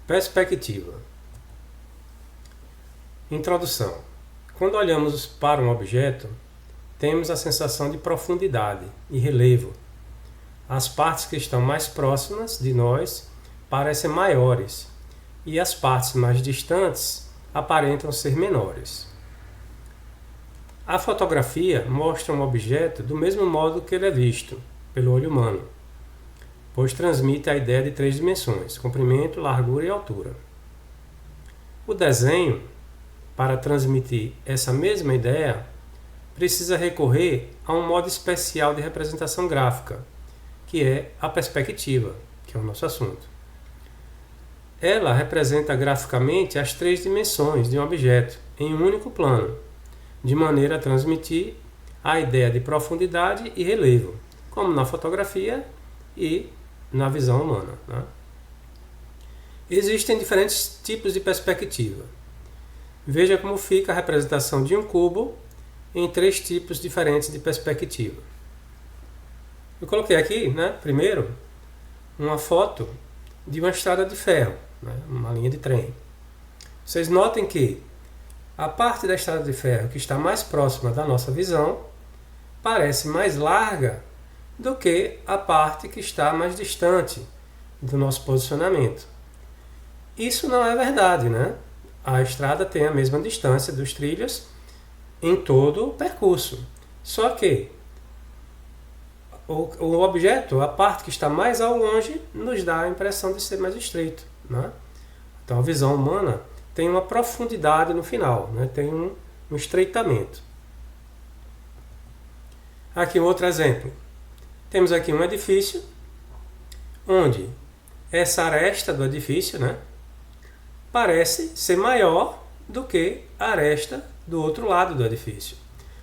Perspectiva. Introdução. Quando olhamos para um objeto, temos a sensação de profundidade e relevo. As partes que estão mais próximas de nós parecem maiores e as partes mais distantes aparentam ser menores. A fotografia mostra um objeto do mesmo modo que ele é visto pelo olho humano, pois transmite a ideia de 3 dimensões: comprimento, largura e altura. O desenho, para transmitir essa mesma ideia, precisa recorrer a um modo especial de representação gráfica, que é a perspectiva, que é o nosso assunto. Ela representa graficamente as 3 dimensões de um objeto em um único plano, de maneira a transmitir a ideia de profundidade e relevo, como na fotografia e na visão humana, né? Existem diferentes tipos de perspectiva. Veja como fica a representação de um cubo em 3 tipos diferentes de perspectiva. Eu coloquei aqui, primeiro, uma foto de uma estrada de ferro, uma linha de trem. Vocês notem que a parte da estrada de ferro que está mais próxima da nossa visão parece mais larga do que a parte que está mais distante do nosso posicionamento. Isso não é verdade, A estrada tem a mesma distância dos trilhos em todo o percurso. Só que o objeto, a parte que está mais ao longe, nos dá a impressão de ser mais estreito, Então a visão humana tem uma profundidade no final, tem um estreitamento. Aqui um outro exemplo. Temos aqui um edifício, onde essa aresta do edifício parece ser maior do que a aresta do outro lado do edifício.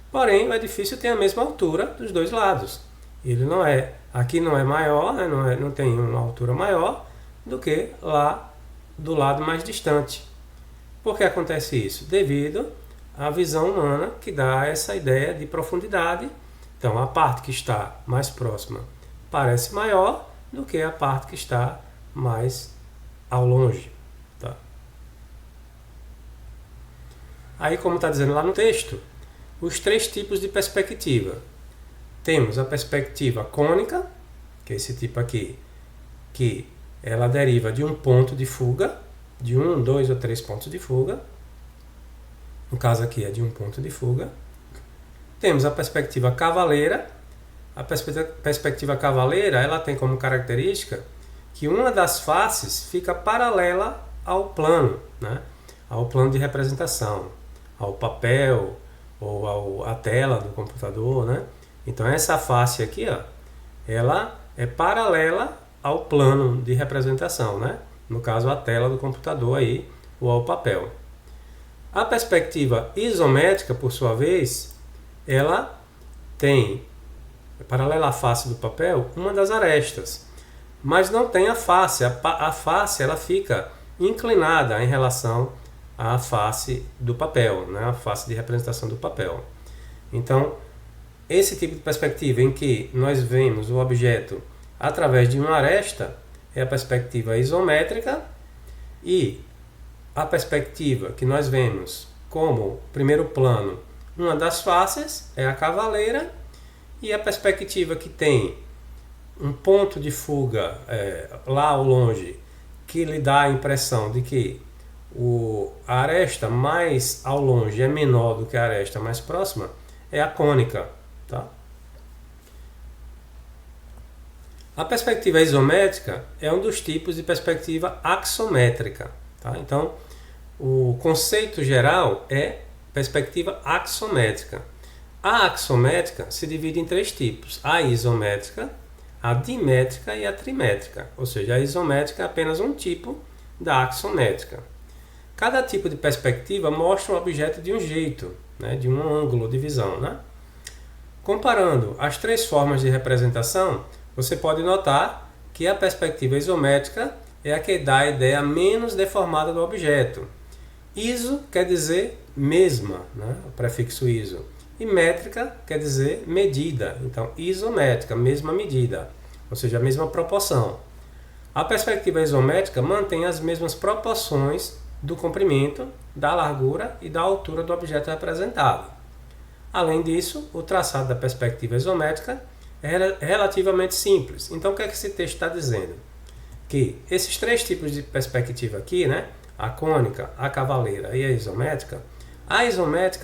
Porém, o edifício tem a mesma altura dos dois lados. Ele não é, aqui não é maior, não tem uma altura maior do que lá do lado mais distante. Por que acontece isso? Devido à visão humana, que dá essa ideia de profundidade. Então, a parte que está mais próxima parece maior do que a parte que está mais ao longe. Tá? Aí, como está dizendo lá no texto, os 3 tipos de perspectiva. Temos a perspectiva cônica, que é esse tipo aqui, que ela deriva de um ponto de fuga, de 1, 2 ou 3 pontos de fuga. No caso aqui é de um ponto de fuga. Temos a perspectiva cavaleira. A perspectiva cavaleira, ela tem como característica que uma das faces fica paralela ao plano, ao plano de representação, ao papel ou à tela do computador, Então essa face aqui, ela é paralela ao plano de representação, No caso, a tela do computador aí, ou ao papel. A perspectiva isométrica, por sua vez, ela tem, paralela à face do papel, uma das arestas, mas não tem a face. A face ela fica inclinada em relação à face do papel, a face de representação do papel. Então, esse tipo de perspectiva em que nós vemos o objeto através de uma aresta é a perspectiva isométrica, e a perspectiva que nós vemos como primeiro plano uma das faces é a cavaleira, e a perspectiva que tem um ponto de fuga lá ao longe, que lhe dá a impressão de que a aresta mais ao longe é menor do que a aresta mais próxima, é a cônica. Tá? A perspectiva isométrica é um dos tipos de perspectiva axométrica. Tá? Então, o conceito geral é perspectiva axométrica. A axométrica se divide em 3 tipos: a isométrica, a dimétrica e a trimétrica. Ou seja, a isométrica é apenas um tipo da axométrica. Cada tipo de perspectiva mostra um objeto de um jeito, de um ângulo de visão. Comparando as 3 formas de representação, você pode notar que a perspectiva isométrica é a que dá a ideia menos deformada do objeto. Iso quer dizer mesma, o prefixo iso. E métrica quer dizer medida. Então, isométrica, mesma medida, ou seja, a mesma proporção. A perspectiva isométrica mantém as mesmas proporções do comprimento, da largura e da altura do objeto representado. Além disso, o traçado da perspectiva isométrica é relativamente simples. Então, o que é que esse texto está dizendo? Que esses três tipos de perspectiva aqui, né, a cônica, a cavaleira e a isométrica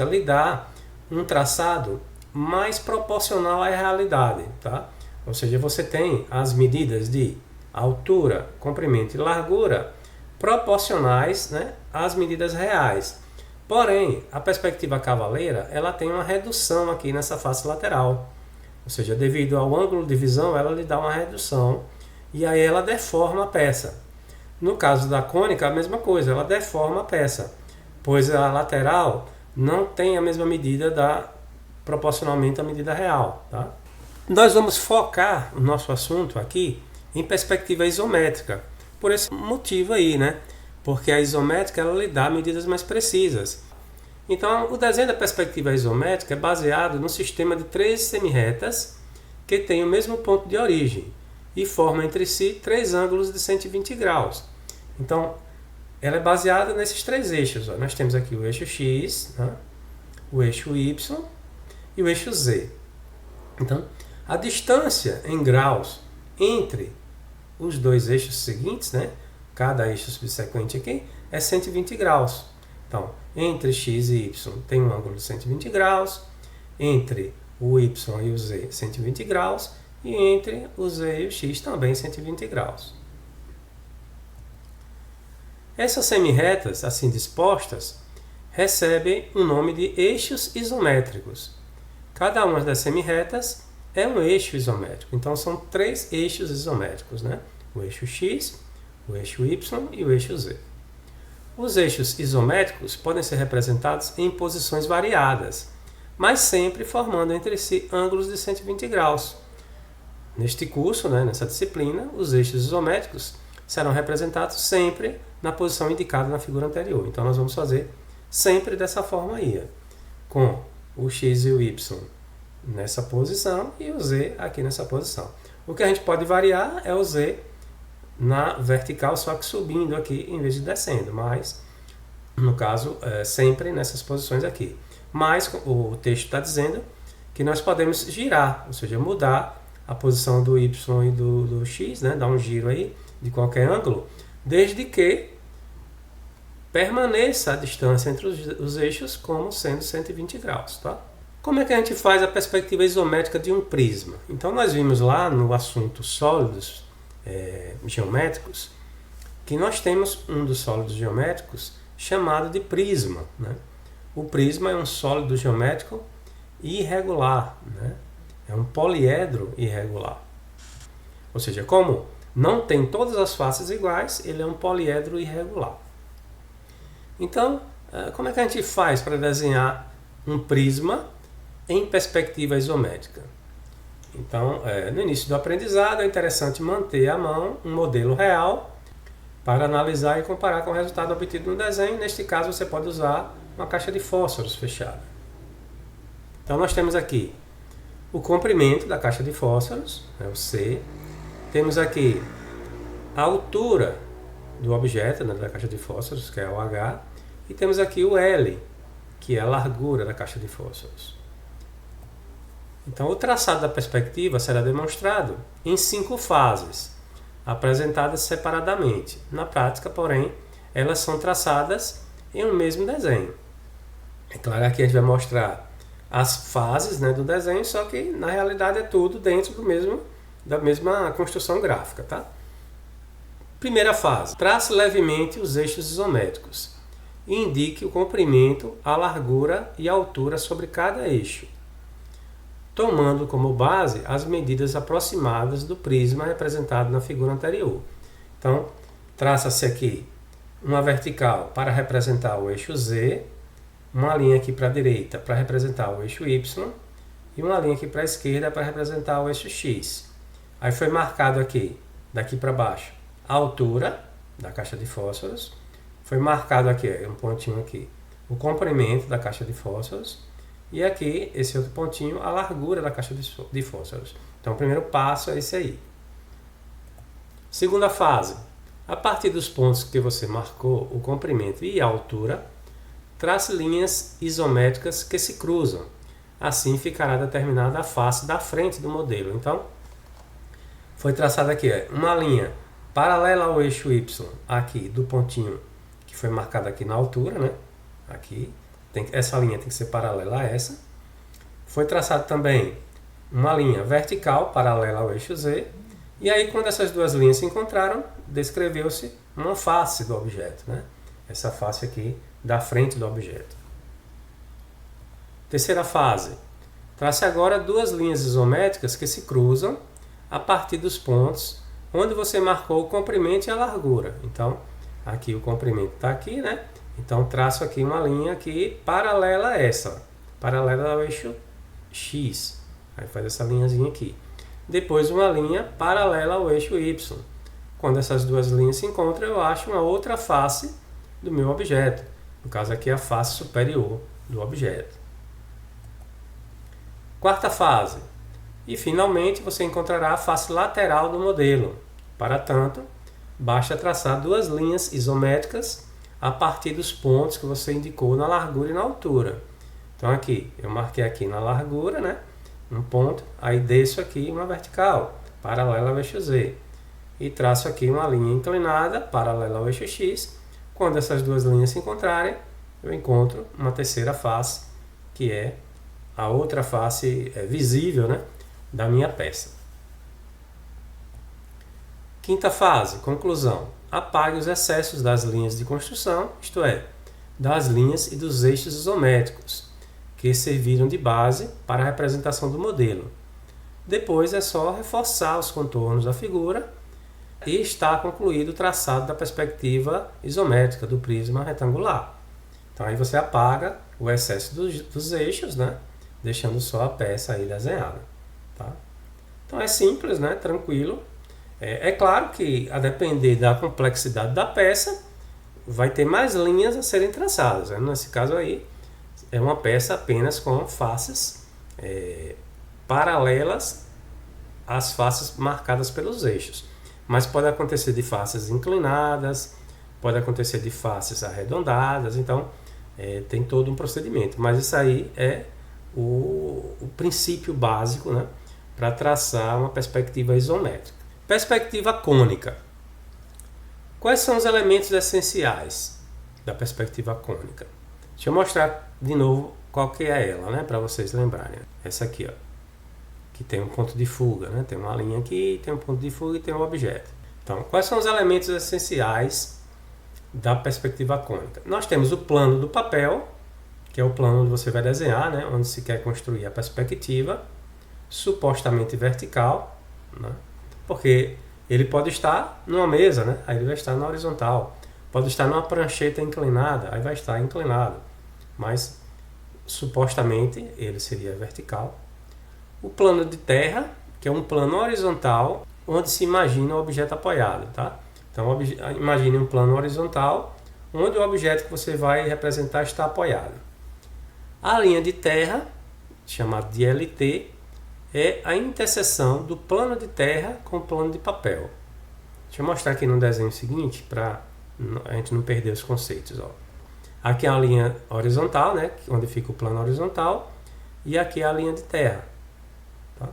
lhe dá um traçado mais proporcional à realidade, tá? Ou seja, você tem as medidas de altura, comprimento e largura proporcionais, né, às medidas reais. Porém, a perspectiva cavaleira, ela tem uma redução aqui nessa face lateral. Ou seja, devido ao ângulo de visão, ela lhe dá uma redução e aí ela deforma a peça. No caso da cônica, a mesma coisa, ela deforma a peça, pois a lateral não tem a mesma medida proporcionalmente à medida real. Tá? Nós vamos focar o nosso assunto aqui em perspectiva isométrica, por esse motivo aí, né? Porque a isométrica ela lhe dá medidas mais precisas. Então, o desenho da perspectiva isométrica é baseado no sistema de três semirretas que têm o mesmo ponto de origem e formam entre si três ângulos de 120 graus. Então, ela é baseada nesses três eixos. Ó. Nós temos aqui o eixo X, né? O eixo Y e o eixo Z. Então, a distância em graus entre os dois eixos seguintes, né? Cada eixo subsequente aqui, é 120 graus. Então, entre x e y tem um ângulo de 120 graus, entre o y e o z 120 graus, e entre o z e o x também 120 graus. Essas semirretas, assim dispostas, recebem o nome de eixos isométricos. Cada uma das semirretas é um eixo isométrico. Então, são três eixos isométricos, né? O eixo x, o eixo y e o eixo z. Os eixos isométricos podem ser representados em posições variadas, mas sempre formando entre si ângulos de 120 graus. Neste curso, né, nessa disciplina, os eixos isométricos serão representados sempre na posição indicada na figura anterior. Então, nós vamos fazer sempre dessa forma aí, com o x e o y nessa posição e o z aqui nessa posição. O que a gente pode variar é o z na vertical, só que subindo aqui em vez de descendo, mas no caso sempre nessas posições aqui. Mas o texto está dizendo que nós podemos girar, ou seja, mudar a posição do y e do x, né? Dar um giro aí de qualquer ângulo, desde que permaneça a distância entre os eixos como sendo 120 graus. Tá? Como é que a gente faz a perspectiva isométrica de um prisma? Então nós vimos lá no assunto sólidos geométricos que nós temos um dos sólidos geométricos chamado de prisma. Né? O prisma é um sólido geométrico irregular, né? É um poliedro irregular. Ou seja, como não tem todas as faces iguais, ele é um poliedro irregular. Então, como é que a gente faz para desenhar um prisma em perspectiva isométrica? Então, no início do aprendizado, é interessante manter à mão um modelo real para analisar e comparar com o resultado obtido no desenho. Neste caso, você pode usar uma caixa de fósforos fechada. Então, nós temos aqui o comprimento da caixa de fósforos, o C. Temos aqui a altura do objeto, né, da caixa de fósforos, que é o H. E temos aqui o L, que é a largura da caixa de fósforos. Então, o traçado da perspectiva será demonstrado em 5 fases, apresentadas separadamente. Na prática, porém, elas são traçadas em um mesmo desenho. É claro que aqui a gente vai mostrar as fases, né, do desenho, só que na realidade é tudo dentro da mesma construção gráfica. Tá? Primeira fase. Trace levemente os eixos isométricos e indique o comprimento, a largura e a altura sobre cada eixo, tomando como base as medidas aproximadas do prisma representado na figura anterior. Então, traça-se aqui uma vertical para representar o eixo Z, uma linha aqui para a direita para representar o eixo Y e uma linha aqui para a esquerda para representar o eixo X. Aí foi marcado aqui, daqui para baixo, a altura da caixa de fósforos. Foi marcado aqui, um pontinho aqui, o comprimento da caixa de fósforos. E aqui, esse outro pontinho, a largura da caixa de fósforos. Então, o primeiro passo é esse aí. Segunda fase. A partir dos pontos que você marcou, o comprimento e a altura, trace linhas isométricas que se cruzam. Assim ficará determinada a face da frente do modelo. Então, foi traçada aqui uma linha paralela ao eixo Y, aqui do pontinho que foi marcado aqui na altura, né? Aqui, essa linha tem que ser paralela a essa. Foi traçado também uma linha vertical paralela ao eixo Z. E aí, quando essas duas linhas se encontraram, descreveu-se uma face do objeto, né? Essa face aqui da frente do objeto. Terceira fase. Trace agora duas linhas isométricas que se cruzam a partir dos pontos onde você marcou o comprimento e a largura. Então, aqui o comprimento está aqui, né? Então, traço aqui uma linha aqui paralela a essa, paralela ao eixo X. Aí faz essa linhazinha aqui. Depois uma linha paralela ao eixo Y. Quando essas duas linhas se encontram, eu acho uma outra face do meu objeto. No caso aqui, a face superior do objeto. Quarta fase. E finalmente você encontrará a face lateral do modelo. Para tanto, basta traçar duas linhas isométricas a partir dos pontos que você indicou na largura e na altura. Então aqui, eu marquei aqui na largura, né? Um ponto, aí desço aqui uma vertical, paralela ao eixo Z. E traço aqui uma linha inclinada, paralela ao eixo X. Quando essas duas linhas se encontrarem, eu encontro uma terceira face, que é a outra face visível, né, da minha peça. Quinta fase, conclusão. Apague os excessos das linhas de construção, isto é, das linhas e dos eixos isométricos, que serviram de base para a representação do modelo. Depois é só reforçar os contornos da figura e está concluído o traçado da perspectiva isométrica do prisma retangular. Então aí você apaga o excesso dos eixos, né? Deixando só a peça aí desenhada. Tá? Então é simples, né? Tranquilo. É claro que, a depender da complexidade da peça, vai ter mais linhas a serem traçadas. Né? Nesse caso aí, é uma peça apenas com faces paralelas às faces marcadas pelos eixos. Mas pode acontecer de faces inclinadas, pode acontecer de faces arredondadas, então tem todo um procedimento. Mas isso aí é o princípio básico, né, para traçar uma perspectiva isométrica. Perspectiva cônica. Quais são os elementos essenciais da perspectiva cônica? Deixa eu mostrar de novo qual que é ela, né, para vocês lembrarem. Essa aqui, ó, que tem um ponto de fuga, né? Tem uma linha aqui, tem um ponto de fuga e tem um objeto. Então, quais são os elementos essenciais da perspectiva cônica? Nós temos o plano do papel, que é o plano onde você vai desenhar, né? Onde se quer construir a perspectiva, supostamente vertical, né? Porque ele pode estar numa mesa, né? Aí ele vai estar na horizontal. Pode estar numa prancheta inclinada, aí vai estar inclinado. Mas, supostamente, ele seria vertical. O plano de terra, que é um plano horizontal, onde se imagina o objeto apoiado, tá? Então, imagine um plano horizontal, onde o objeto que você vai representar está apoiado. A linha de terra, chamada de LT, é a interseção do plano de terra com o plano de papel. Deixa eu mostrar aqui no desenho seguinte, para a gente não perder os conceitos. Ó. Aqui é a linha horizontal, né, onde fica o plano horizontal, e aqui é a linha de terra. Tá?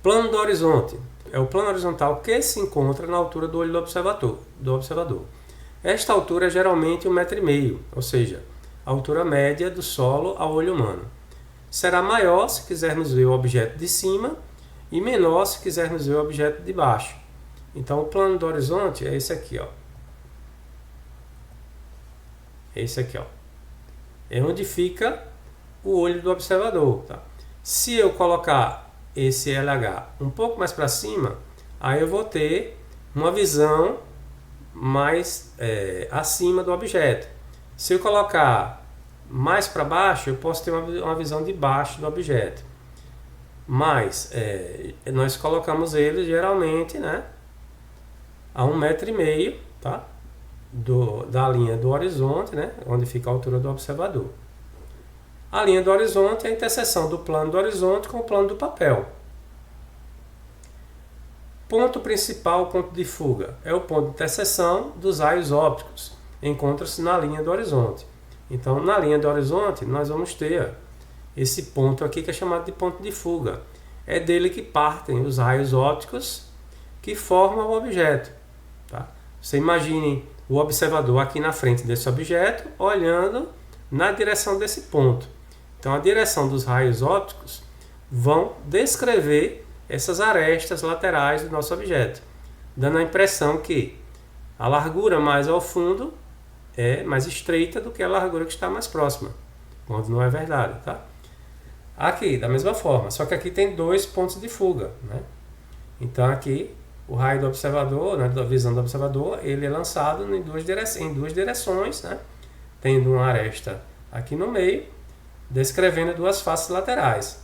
Plano do horizonte. É o plano horizontal que se encontra na altura do olho do observador. Esta altura é geralmente 1,5 m, ou seja, a altura média do solo ao olho humano. Será maior se quisermos ver o objeto de cima e menor se quisermos ver o objeto de baixo. Então o plano do horizonte é esse aqui, ó. Esse aqui, ó. É onde fica o olho do observador. Tá? Se eu colocar esse LH um pouco mais para cima, aí eu vou ter uma visão mais acima do objeto. Se eu colocar mais para baixo, eu posso ter uma visão de baixo do objeto. Mas nós colocamos ele geralmente, né, a 1,5 m, tá? Da linha do horizonte, né, onde fica a altura do observador. A linha do horizonte é a interseção do plano do horizonte com o plano do papel. Ponto principal, ponto de fuga, é o ponto de interseção dos raios ópticos. Encontra-se na linha do horizonte. Então, na linha do horizonte, nós vamos ter esse ponto aqui que é chamado de ponto de fuga. É dele que partem os raios ópticos que formam o objeto. Tá? Você imagine o observador aqui na frente desse objeto, olhando na direção desse ponto. Então, a direção dos raios ópticos vão descrever essas arestas laterais do nosso objeto, dando a impressão que a largura mais ao fundo é mais estreita do que a largura que está mais próxima, quando não é verdade, tá? Aqui, da mesma forma, só que aqui tem dois pontos de fuga, né? Então aqui, o raio do observador, né, da visão do observador, ele é lançado em duas direções, né? Tendo uma aresta aqui no meio, descrevendo duas faces laterais.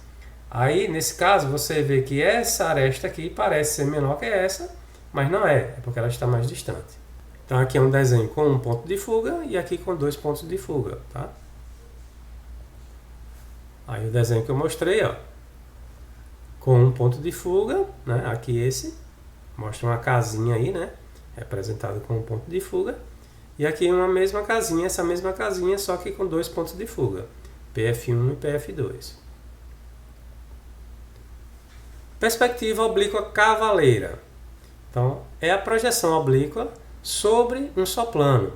Aí, nesse caso, você vê que essa aresta aqui parece ser menor que essa, mas não é porque ela está mais distante. Então, aqui é um desenho com um ponto de fuga e aqui com dois pontos de fuga, tá? Aí, o desenho que eu mostrei, ó, com um ponto de fuga, né? Aqui esse, mostra uma casinha aí, né? Representado com um ponto de fuga. E aqui uma mesma casinha, essa mesma casinha, só que com dois pontos de fuga, PF1 e PF2. Perspectiva oblíqua cavaleira. Então, é a projeção oblíqua sobre um só plano,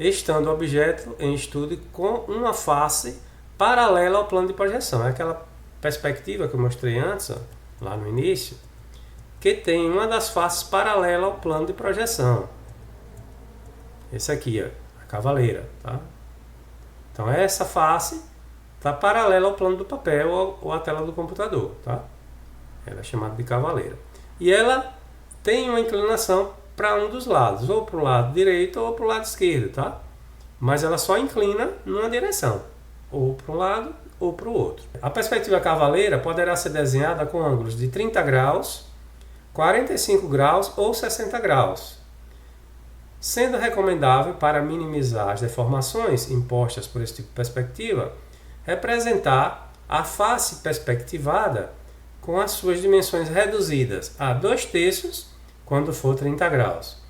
estando o objeto em estudo com uma face paralela ao plano de projeção. É aquela perspectiva que eu mostrei antes, ó, lá no início, que tem uma das faces paralela ao plano de projeção. Esse aqui, ó, a cavaleira. Tá? Então, essa face está paralela ao plano do papel ou à tela do computador. Tá? Ela é chamada de cavaleira. E ela tem uma inclinação para um dos lados, ou para o lado direito ou para o lado esquerdo, tá? Mas ela só inclina numa direção, ou para um lado ou para o outro. A perspectiva cavaleira poderá ser desenhada com ângulos de 30 graus, 45 graus ou 60 graus, sendo recomendável, para minimizar as deformações impostas por esse tipo de perspectiva, representar a face perspectivada com as suas dimensões reduzidas a 2/3 quando for 30 graus,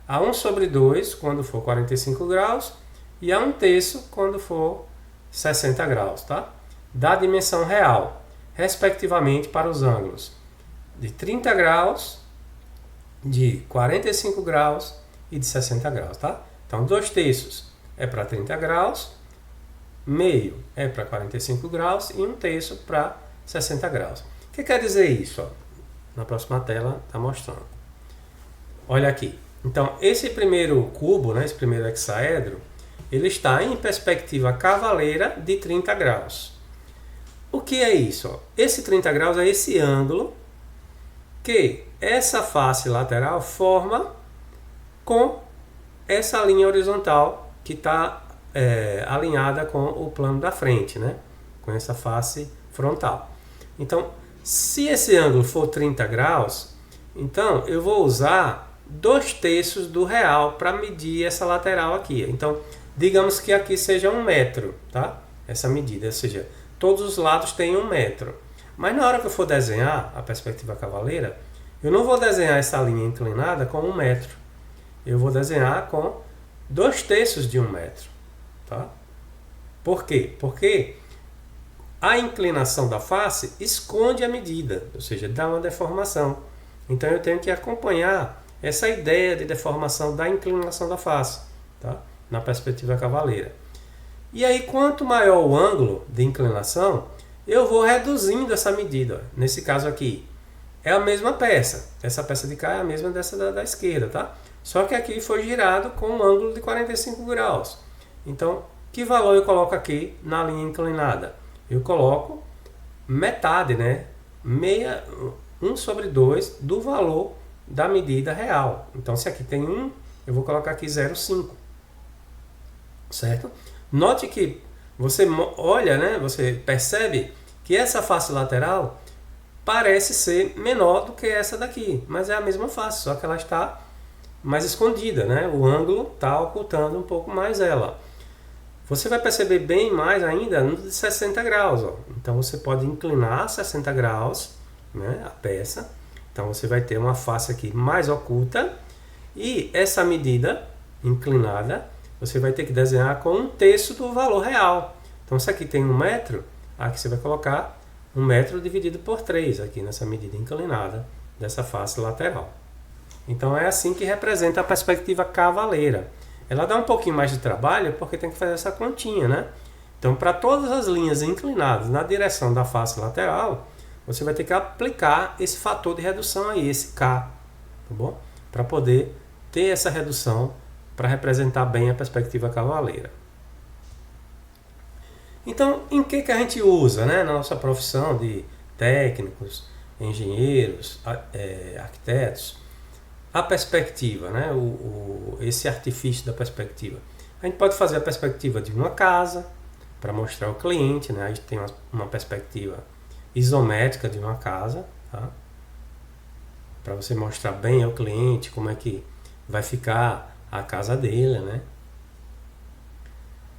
a 1/2 quando for 45 graus e a 1/3 quando for 60 graus, tá? Da dimensão real, respectivamente para os ângulos de 30 graus, de 45 graus e de 60 graus, tá? Então, 2/3 é para 30 graus, meio é para 45 graus e 1/3 para 60 graus. O que quer dizer isso? Ó? Na próxima tela está mostrando. Olha aqui. Então, esse primeiro cubo, né, esse primeiro hexaedro, ele está em perspectiva cavaleira de 30 graus. O que é isso? Ó? Esse 30 graus é esse ângulo que essa face lateral forma com essa linha horizontal que está alinhada com o plano da frente, né? Com essa face frontal. Então, se esse ângulo for 30 graus, então eu vou usar 2/3 do real para medir essa lateral aqui. Então, digamos que aqui seja 1 metro, tá? Essa medida, ou seja, todos os lados têm 1 metro. Mas na hora que eu for desenhar a perspectiva cavaleira, eu não vou desenhar essa linha inclinada com 1 metro. Eu vou desenhar com 2/3 de 1 metro, tá? Por quê? Porque a inclinação da face esconde a medida, ou seja, dá uma deformação. Então eu tenho que acompanhar essa ideia de deformação da inclinação da face, tá? Na perspectiva cavaleira. E aí, quanto maior o ângulo de inclinação, eu vou reduzindo essa medida. Nesse caso aqui, é a mesma peça. Essa peça de cá é a mesma dessa da esquerda, tá? Só que aqui foi girado com um ângulo de 45 graus. Então, que valor eu coloco aqui na linha inclinada? Eu coloco metade, né? 1/2 do valor da medida real. Então, se aqui tem 1, eu vou colocar aqui 0,5. Certo? Note que você olha, né? Você percebe que essa face lateral parece ser menor do que essa daqui, mas é a mesma face, só que ela está mais escondida, né? O ângulo está ocultando um pouco mais ela. Você vai perceber bem mais ainda no de 60 graus. Ó. Então você pode inclinar 60 graus, né, a peça. Então você vai ter uma face aqui mais oculta. E essa medida inclinada, você vai ter que desenhar com 1/3 do valor real. Então se aqui tem 1 metro, aqui você vai colocar 1 metro dividido por 3, aqui nessa medida inclinada dessa face lateral. Então é assim que representa a perspectiva cavaleira. Ela dá um pouquinho mais de trabalho porque tem que fazer essa continha, né? Então, para todas as linhas inclinadas na direção da face lateral, você vai ter que aplicar esse fator de redução aí, esse K, tá bom? Para poder ter essa redução para representar bem a perspectiva cavaleira. Então, em que a gente usa, né, na nossa profissão de técnicos, engenheiros, arquitetos, a perspectiva, né? Esse artifício da perspectiva. A gente pode fazer a perspectiva de uma casa para mostrar ao cliente, né? A gente tem uma perspectiva isométrica de uma casa, tá? Para você mostrar bem ao cliente como é que vai ficar a casa dele, né?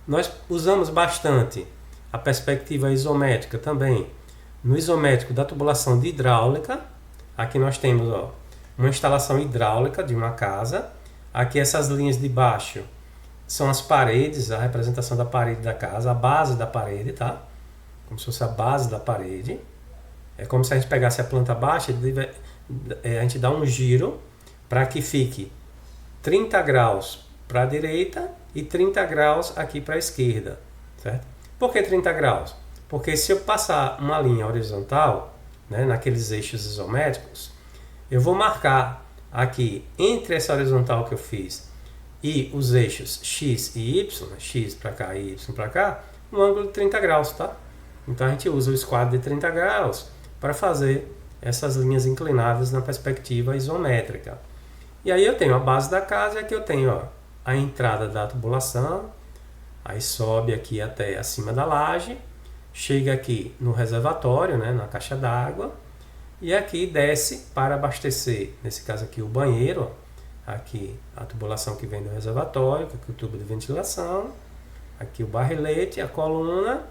Nós usamos bastante a perspectiva isométrica também no isométrico da tubulação de hidráulica. Aqui nós temos, ó, uma instalação hidráulica de uma casa. Aqui essas linhas de baixo são as paredes, a representação da parede da casa, a base da parede, tá? Como se fosse a base da parede. É como se a gente pegasse a planta baixa, a gente dá um giro para que fique 30 graus para a direita e 30 graus aqui para a esquerda, certo? Por que 30 graus? Porque se eu passar uma linha horizontal, né, naqueles eixos isométricos, eu vou marcar aqui entre essa horizontal que eu fiz e os eixos X e Y, X para cá e Y para cá, um ângulo de 30 graus, tá? Então a gente usa o esquadro de 30 graus para fazer essas linhas inclinadas na perspectiva isométrica. E aí eu tenho a base da casa e aqui eu tenho, ó, a entrada da tubulação, aí sobe aqui até acima da laje, chega aqui no reservatório, né, na caixa d'água, e aqui desce para abastecer, nesse caso aqui o banheiro, ó, aqui a tubulação que vem do reservatório, aqui o tubo de ventilação, aqui o barrilete, a coluna,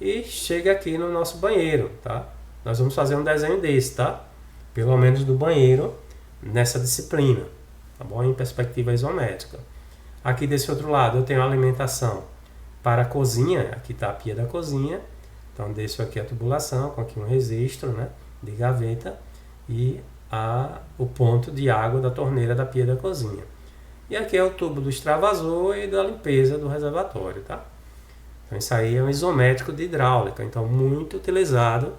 e chega aqui no nosso banheiro, tá? Nós vamos fazer um desenho desse, tá? Pelo menos do banheiro nessa disciplina, tá bom? Em perspectiva isométrica. Aqui desse outro lado eu tenho a alimentação para a cozinha, aqui está a pia da cozinha, então desço aqui a tubulação com aqui um registro, né, de gaveta e o ponto de água da torneira da pia da cozinha. E aqui é o tubo do extravasor e da limpeza do reservatório, tá? Então isso aí é um isométrico de hidráulica, então muito utilizado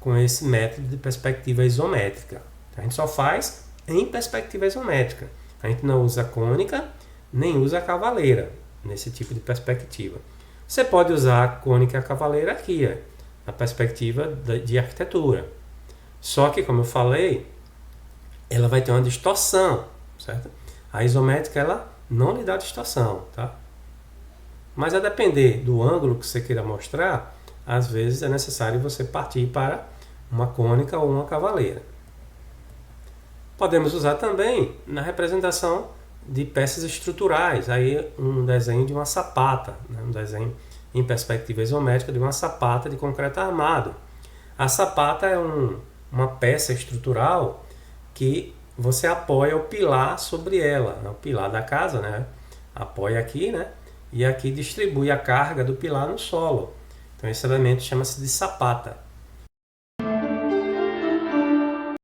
com esse método de perspectiva isométrica. A gente só faz em perspectiva isométrica. A gente não usa cônica, nem usa cavaleira nesse tipo de perspectiva. Você pode usar a cônica e a cavaleira aqui, ó, na perspectiva de arquitetura. Só que, como eu falei, ela vai ter uma distorção, certo? A isométrica, ela não lhe dá distorção, tá? Mas a depender do ângulo que você queira mostrar, às vezes é necessário você partir para uma cônica ou uma cavaleira. Podemos usar também na representação de peças estruturais, aí um desenho de uma sapata, né? Um desenho em perspectiva isométrica de uma sapata de concreto armado. A sapata é uma peça estrutural que você apoia o pilar sobre ela, né? O pilar da casa, né? Apoia aqui, né? E aqui distribui a carga do pilar no solo. Então esse elemento chama-se de sapata.